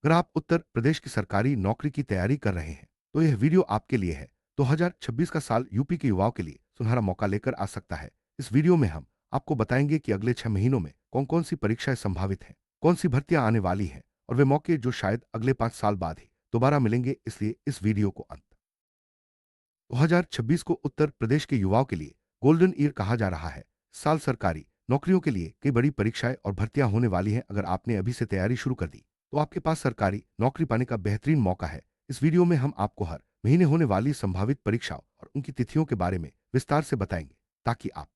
अगर आप उत्तर प्रदेश की सरकारी नौकरी की तैयारी कर रहे हैं तो यह वीडियो आपके लिए है। 2026 का साल यूपी के युवाओं के लिए सुनहरा मौका लेकर आ सकता है। इस वीडियो में हम आपको बताएंगे कि अगले 6 महीनों में कौन कौन सी परीक्षाएं संभावित हैं, कौन सी भर्तियां आने वाली हैं और वे मौके जो शायद अगले 5 साल बाद ही दोबारा मिलेंगे। इसलिए इस वीडियो को अंत 2026 को उत्तर प्रदेश के युवाओं के लिए गोल्डन ईयर कहा जा रहा है। इस साल सरकारी नौकरियों के लिए कई बड़ी परीक्षाएं और भर्तियां होने वाली हैं। अगर आपने अभी से तैयारी शुरू कर दी तो आपके पास सरकारी नौकरी पाने का बेहतरीन मौका है। इस वीडियो में हम आपको हर महीने होने वाली संभावित परीक्षाओं और उनकी तिथियों के बारे में विस्तार से बताएंगे ताकि आप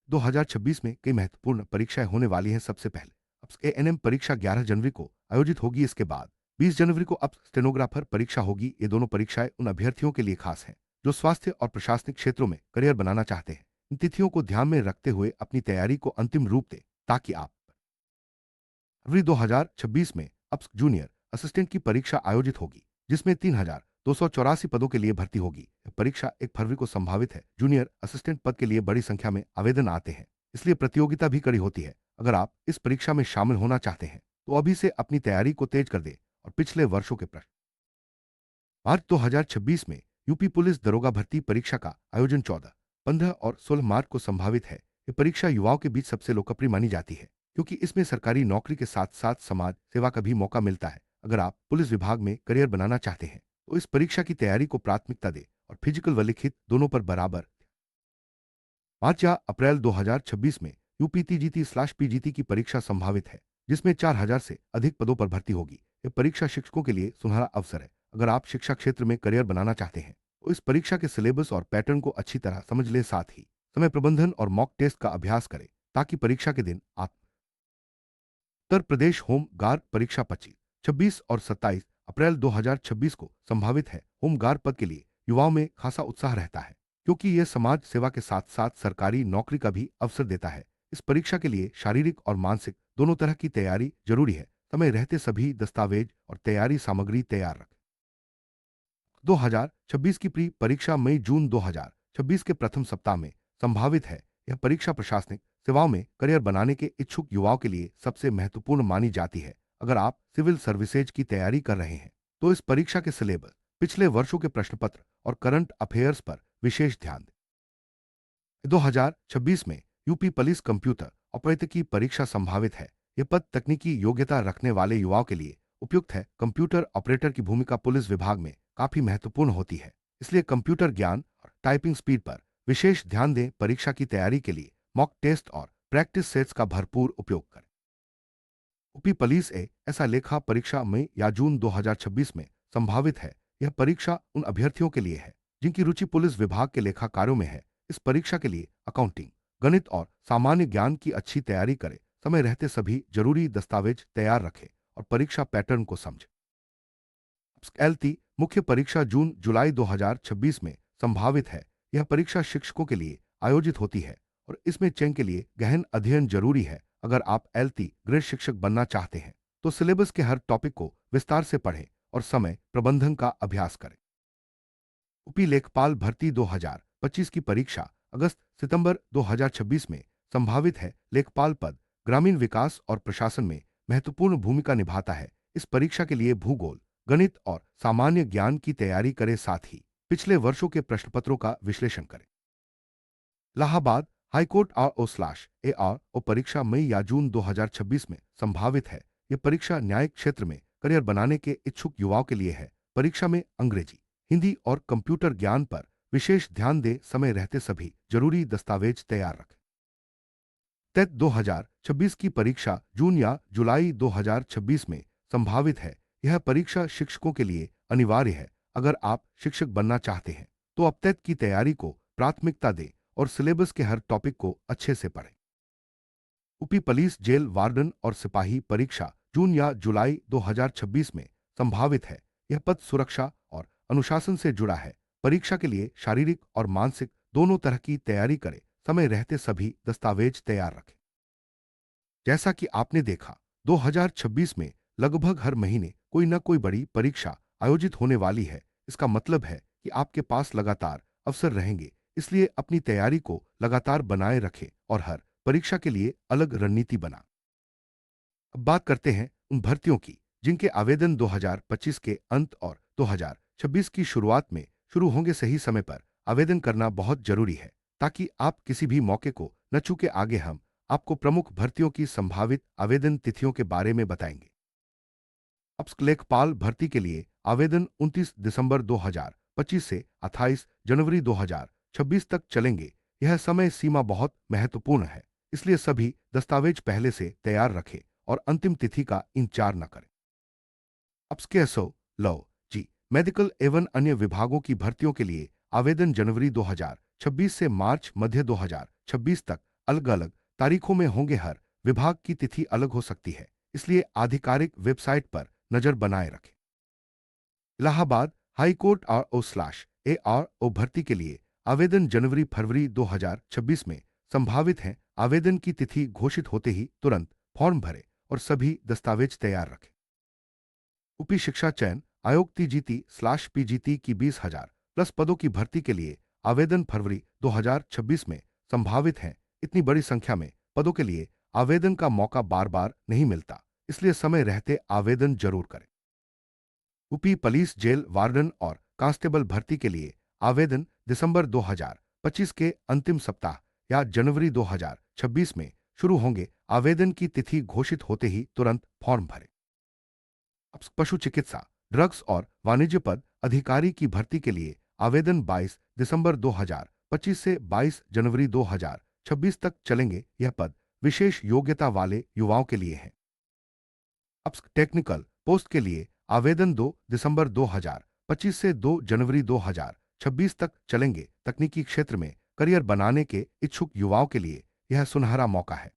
2026 में कई महत्वपूर्ण परीक्षाएं होने वाली हैं। सबसे पहले अब एएनएम परीक्षा 11 जनवरी को आयोजित होगी। इसके बाद 20 जनवरी को अब स्टेनोग्राफर परीक्षा होगी। ये दोनों परीक्षाएं उन अभ्यर्थियों के लिए खास हैं जो स्वास्थ्य और प्रशासनिक क्षेत्रों में करियर बनाना चाहते हैं। इन तिथियों को ध्यान में रखते हुए अपनी तैयारी को अंतिम रूप दें ताकि आप फरवरी 2026 में अब जूनियर असिस्टेंट की परीक्षा आयोजित होगी जिसमें 3,284 पदों के लिए भर्ती होगी। यह परीक्षा 1 फरवरी को संभावित है। जूनियर असिस्टेंट पद के लिए बड़ी संख्या में आवेदन आते हैं, इसलिए प्रतियोगिता भी कड़ी होती है। अगर आप इस परीक्षा में शामिल होना चाहते हैं तो अभी से अपनी तैयारी को तेज कर दें और पिछले वर्षों के प्रश्न। मार्च 2026 में यूपी पुलिस दरोगा भर्ती परीक्षा का आयोजन 14, 15 और 16 मार्च को संभावित है। ये परीक्षा युवाओं के बीच सबसे लोकप्रिय मानी जाती है क्योंकि इसमें सरकारी नौकरी के साथ साथ समाज सेवा का भी मौका मिलता है। अगर आप पुलिस विभाग में करियर बनाना चाहते हैं तो इस परीक्षा की तैयारी को प्राथमिकता दें और फिजिकल व लिखित दोनों पर बराबर। मार्च या अप्रैल 2026 में यूपीटीजीटी/पीजीटी की परीक्षा संभावित है जिसमें 4,000 से अधिक पदों पर भर्ती होगी। यह परीक्षा शिक्षकों के लिए सुनहरा अवसर है। अगर आप शिक्षा क्षेत्र में करियर बनाना चाहते हैं तो इस परीक्षा के सिलेबस और पैटर्न को अच्छी तरह समझ ले, साथ ही समय प्रबंधन और मॉक टेस्ट का अभ्यास करें ताकि परीक्षा के दिन आप उत्तर प्रदेश होम गार्ड परीक्षा 25, 26 और 27 अप्रैल 2026 को संभावित है। होम गार्ड पद के लिए युवाओं में खासा उत्साह रहता है क्योंकि यह समाज सेवा के साथ साथ सरकारी नौकरी का भी अवसर देता है। इस परीक्षा के लिए शारीरिक और मानसिक दोनों तरह की तैयारी जरूरी है। समय रहते सभी दस्तावेज और तैयारी सामग्री तैयार रखें। 2026 की प्री परीक्षा मई जून 2026 के प्रथम सप्ताह में संभावित है। यह परीक्षा प्रशासनिक सेवाओं में करियर बनाने के इच्छुक युवाओं के लिए सबसे महत्वपूर्ण मानी जाती है। अगर आप सिविल सर्विसेज की तैयारी कर रहे हैं तो इस परीक्षा के सिलेबस, पिछले वर्षों के प्रश्न पत्र और करंट अफेयर्स पर विशेष ध्यान दें। 2026 में यूपी पुलिस कंप्यूटर ऑपरेटर की परीक्षा संभावित है। यह पद तकनीकी योग्यता रखने वाले युवाओं के लिए उपयुक्त है। कंप्यूटर ऑपरेटर की भूमिका पुलिस विभाग में काफी महत्वपूर्ण होती है, इसलिए कंप्यूटर ज्ञान और टाइपिंग स्पीड पर विशेष ध्यान दें। परीक्षा की तैयारी के लिए मॉक टेस्ट और प्रैक्टिस सेट्स का भरपूर उपयोग करें। यूपी पुलिस ऐसा लेखा परीक्षा मई या जून 2026 में संभावित है। यह परीक्षा उन अभ्यर्थियों के लिए है जिनकी रुचि पुलिस विभाग के लेखा कार्यों में है। इस परीक्षा के लिए अकाउंटिंग, गणित और सामान्य ज्ञान की अच्छी तैयारी करें। समय रहते सभी जरूरी दस्तावेज तैयार रखें और परीक्षा पैटर्न को समझें। एलटी मुख्य परीक्षा जून जुलाई 2026 में संभावित है। यह परीक्षा शिक्षकों के लिए आयोजित होती है और इसमें चयन के लिए गहन अध्ययन जरूरी है। अगर आप एलटी ग्रेड शिक्षक बनना चाहते हैं तो सिलेबस के हर टॉपिक को विस्तार से पढ़ें और समय प्रबंधन का अभ्यास करें। यूपी लेखपाल भर्ती 2025 की परीक्षा अगस्त सितंबर 2026 में संभावित है। लेखपाल पद ग्रामीण विकास और प्रशासन में महत्वपूर्ण भूमिका निभाता है। इस परीक्षा के लिए भूगोल, गणित और सामान्य ज्ञान की तैयारी करें, साथ ही पिछले वर्षों के प्रश्नपत्रों का विश्लेषण करें। इलाहाबाद हाईकोर्ट आर ओ परीक्षा मई या जून 2026 में संभावित है। यह परीक्षा न्यायिक क्षेत्र में करियर बनाने के इच्छुक युवाओं के लिए है। परीक्षा में अंग्रेजी, हिंदी और कंप्यूटर ज्ञान पर विशेष ध्यान दें। समय रहते सभी जरूरी दस्तावेज तैयार रखें। टेट 2026 की परीक्षा जून या जुलाई 2026 में संभावित है। यह परीक्षा शिक्षकों के लिए अनिवार्य है। अगर आप शिक्षक बनना चाहते हैं तो अब टेट की तैयारी को प्राथमिकता दें और सिलेबस के हर टॉपिक को अच्छे से पढ़ें। यूपी पुलिस जेल वार्डन और सिपाही परीक्षा जून या जुलाई 2026 में संभावित है। यह पद सुरक्षा और अनुशासन से जुड़ा है। परीक्षा के लिए शारीरिक और मानसिक दोनों तरह की तैयारी करें। समय रहते सभी दस्तावेज तैयार रखें। जैसा कि आपने देखा, 2026 में लगभग हर महीने कोई न कोई बड़ी परीक्षा आयोजित होने वाली है। इसका मतलब है कि आपके पास लगातार अवसर रहेंगे, इसलिए अपनी तैयारी को लगातार बनाए रखें और हर परीक्षा के लिए अलग रणनीति बना। अब बात करते हैं उन भर्तियों की जिनके आवेदन 2025 के अंत और 2026 की शुरुआत में शुरू होंगे, सही समय पर आवेदन करना बहुत जरूरी है ताकि आप किसी भी मौके को न चूके। आगे हम आपको प्रमुख भर्तियों की संभावित आवेदन तिथियों के बारे में बताएंगे। अब लेखपाल भर्ती के लिए आवेदन 29 दिसंबर 2025 से 28 जनवरी 2026 तक चलेंगे। यह समय सीमा बहुत महत्वपूर्ण है, इसलिए सभी दस्तावेज पहले से तैयार रखें और अंतिम तिथि का इंतजार न करें। अब स्केसो लॉ जी मेडिकल एवं अन्य विभागों की भर्तियों के लिए आवेदन जनवरी 2026 से मार्च मध्य 2026 तक अलग अलग तारीखों में होंगे। हर विभाग की तिथि अलग हो सकती है, इसलिए आधिकारिक वेबसाइट पर नजर बनाए रखें। Allahabad high court R O slash A R O भर्ती के लिए आवेदन जनवरी फरवरी 2026 में संभावित हैं। आवेदन की तिथि घोषित होते ही तुरंत फॉर्म भरें और सभी दस्तावेज तैयार रखें। उपी शिक्षा चयन आयोग टीजीटी स्लैश पीजीटी की 20,000 प्लस पदों की भर्ती के लिए आवेदन फरवरी 2026 में संभावित हैं। इतनी बड़ी संख्या में पदों के लिए आवेदन का मौका बार बार नहीं मिलता, इसलिए समय रहते आवेदन जरूर करें। यूपी पुलिस जेल वार्डन और कांस्टेबल भर्ती के लिए आवेदन दिसंबर 2025 के अंतिम सप्ताह या जनवरी 2026 में शुरू होंगे। आवेदन की तिथि घोषित होते ही तुरंत फॉर्म भरें। अब पशु चिकित्सा ड्रग्स और वाणिज्य पद अधिकारी की भर्ती के लिए आवेदन 22 दिसंबर 2025 से 22 जनवरी 2026 तक चलेंगे। यह पद विशेष योग्यता वाले युवाओं के लिए है। अब टेक्निकल पोस्ट के लिए आवेदन 2 दिसंबर 2025 से 2 जनवरी 2026 तक चलेंगे। तकनीकी क्षेत्र में करियर बनाने के इच्छुक युवाओं के लिए यह सुनहरा मौका है।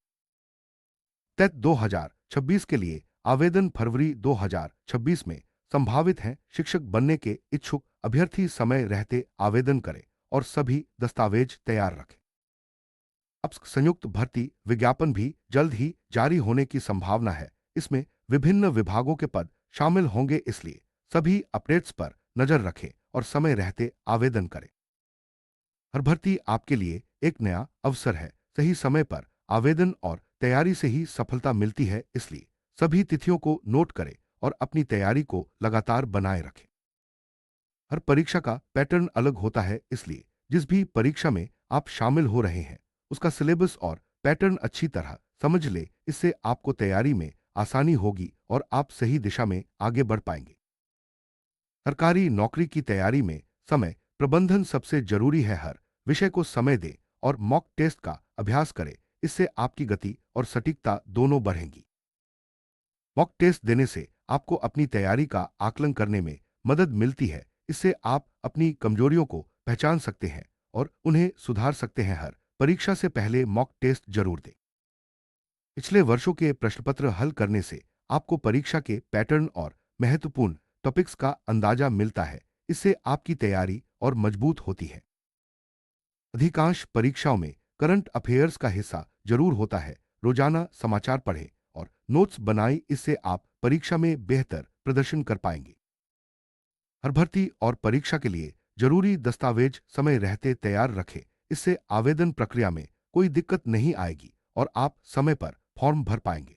टेट 2026 के लिए आवेदन फरवरी 2026 में संभावित हैं। शिक्षक बनने के इच्छुक अभ्यर्थी समय रहते आवेदन करें और सभी दस्तावेज तैयार रखें। अब संयुक्त भर्ती विज्ञापन भी जल्द ही जारी होने की संभावना है। इसमें विभिन्न विभागों के पद शामिल होंगे, इसलिए सभी अपडेट्स पर नजर रखें और समय रहते आवेदन करें। हर भर्ती आपके लिए एक नया अवसर है। सही समय पर आवेदन और तैयारी से ही सफलता मिलती है, इसलिए सभी तिथियों को नोट करें और अपनी तैयारी को लगातार बनाए रखें। हर परीक्षा का पैटर्न अलग होता है, इसलिए जिस भी परीक्षा में आप शामिल हो रहे हैं उसका सिलेबस और पैटर्न अच्छी तरह समझ ले। इससे आपको तैयारी में आसानी होगी और आप सही दिशा में आगे बढ़ पाएंगे। सरकारी नौकरी की तैयारी में समय प्रबंधन सबसे जरूरी है। हर विषय को समय दें और मॉक टेस्ट का अभ्यास करें। इससे आपकी गति और सटीकता दोनों बढ़ेंगी। मॉक टेस्ट देने से आपको अपनी तैयारी का आकलन करने में मदद मिलती है। इससे आप अपनी कमजोरियों को पहचान सकते हैं और उन्हें सुधार सकते हैं। हर परीक्षा से पहले मॉक टेस्ट जरूर दें। पिछले वर्षों के प्रश्नपत्र हल करने से आपको परीक्षा के पैटर्न और महत्वपूर्ण टॉपिक्स का अंदाजा मिलता है। इससे आपकी तैयारी और मजबूत होती है। अधिकांश परीक्षाओं में करंट अफेयर्स का हिस्सा जरूर होता है। रोजाना समाचार पढ़ें और नोट्स बनाएं, इससे आप परीक्षा में बेहतर प्रदर्शन कर पाएंगे। हर भर्ती और परीक्षा के लिए जरूरी दस्तावेज समय रहते तैयार रखें। इससे आवेदन प्रक्रिया में कोई दिक्कत नहीं आएगी और आप समय पर फॉर्म भर पाएंगे।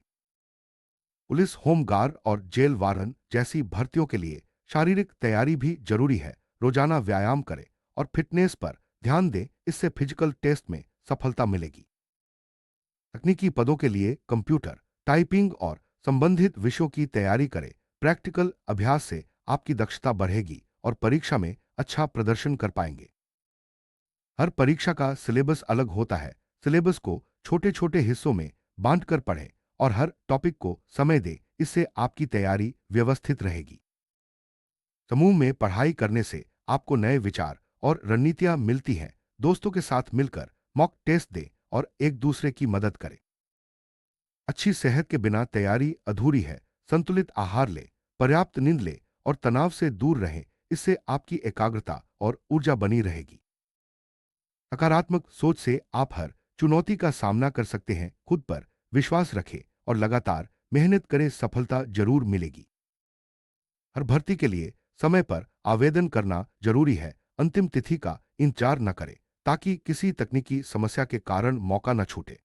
पुलिस, होमगार्ड और जेल वार्डन जैसी भर्तियों के लिए शारीरिक तैयारी भी जरूरी है। रोजाना व्यायाम करें और फिटनेस पर ध्यान दें, इससे फिजिकल टेस्ट में सफलता मिलेगी। तकनीकी पदों के लिए कंप्यूटर, टाइपिंग और संबंधित विषयों की तैयारी करें। प्रैक्टिकल अभ्यास से आपकी दक्षता बढ़ेगी और परीक्षा में अच्छा प्रदर्शन कर पाएंगे। हर परीक्षा का सिलेबस अलग होता है। सिलेबस को छोटे छोटे हिस्सों में बांटकर पढ़ें और हर टॉपिक को समय दें। इससे आपकी तैयारी व्यवस्थित रहेगी। समूह में पढ़ाई करने से आपको नए विचार और रणनीतियां मिलती हैं। दोस्तों के साथ मिलकर मॉक टेस्ट दें और एक दूसरे की मदद करें। अच्छी सेहत के बिना तैयारी अधूरी है। संतुलित आहार लें, पर्याप्त नींद लें और तनाव से दूर रहें। इससे आपकी एकाग्रता और ऊर्जा बनी रहेगी। सकारात्मक सोच से आप हर चुनौती का सामना कर सकते हैं। खुद पर विश्वास रखें और लगातार मेहनत करें, सफलता जरूर मिलेगी। हर भर्ती के लिए समय पर आवेदन करना जरूरी है। अंतिम तिथि का इंतजार न करें ताकि किसी तकनीकी समस्या के कारण मौका न छूटे।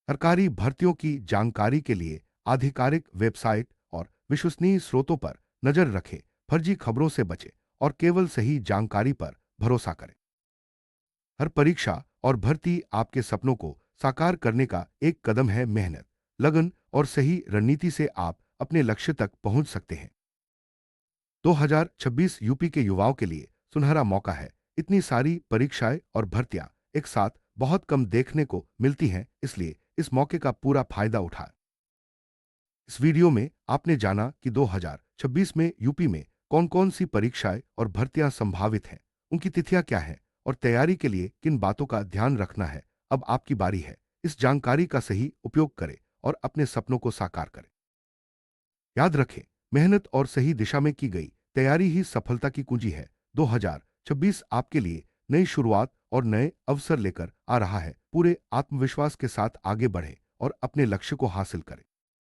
सरकारी भर्तियों की जानकारी के लिए आधिकारिक वेबसाइट और विश्वसनीय स्रोतों पर नजर रखें, फर्जी खबरों से बचें और केवल सही जानकारी पर भरोसा करें। हर परीक्षा और भर्ती आपके सपनों को साकार करने का एक कदम है। मेहनत, लगन और सही रणनीति से आप अपने लक्ष्य तक पहुंच सकते हैं। 2026 यूपी के युवाओं के लिए सुनहरा मौका है। इतनी सारी परीक्षाएं और भर्तियां एक साथ बहुत कम देखने को मिलती हैं, इसलिए इस मौके का पूरा फायदा उठाएं। इस वीडियो में आपने जाना कि 2026 में यूपी में कौन कौन सी परीक्षाएं और भर्तियां संभावित हैं, उनकी तिथियां क्या हैं और तैयारी के लिए किन बातों का ध्यान रखना है। अब आपकी बारी है। इस जानकारी का सही उपयोग करें और अपने सपनों को साकार करें। याद रखें, मेहनत और सही दिशा में की गई तैयारी ही सफलता की कुंजी है। 2026 आपके लिए नई शुरुआत और नए अवसर लेकर आ रहा है। पूरे आत्मविश्वास के साथ आगे बढ़ें और अपने लक्ष्य को हासिल करें।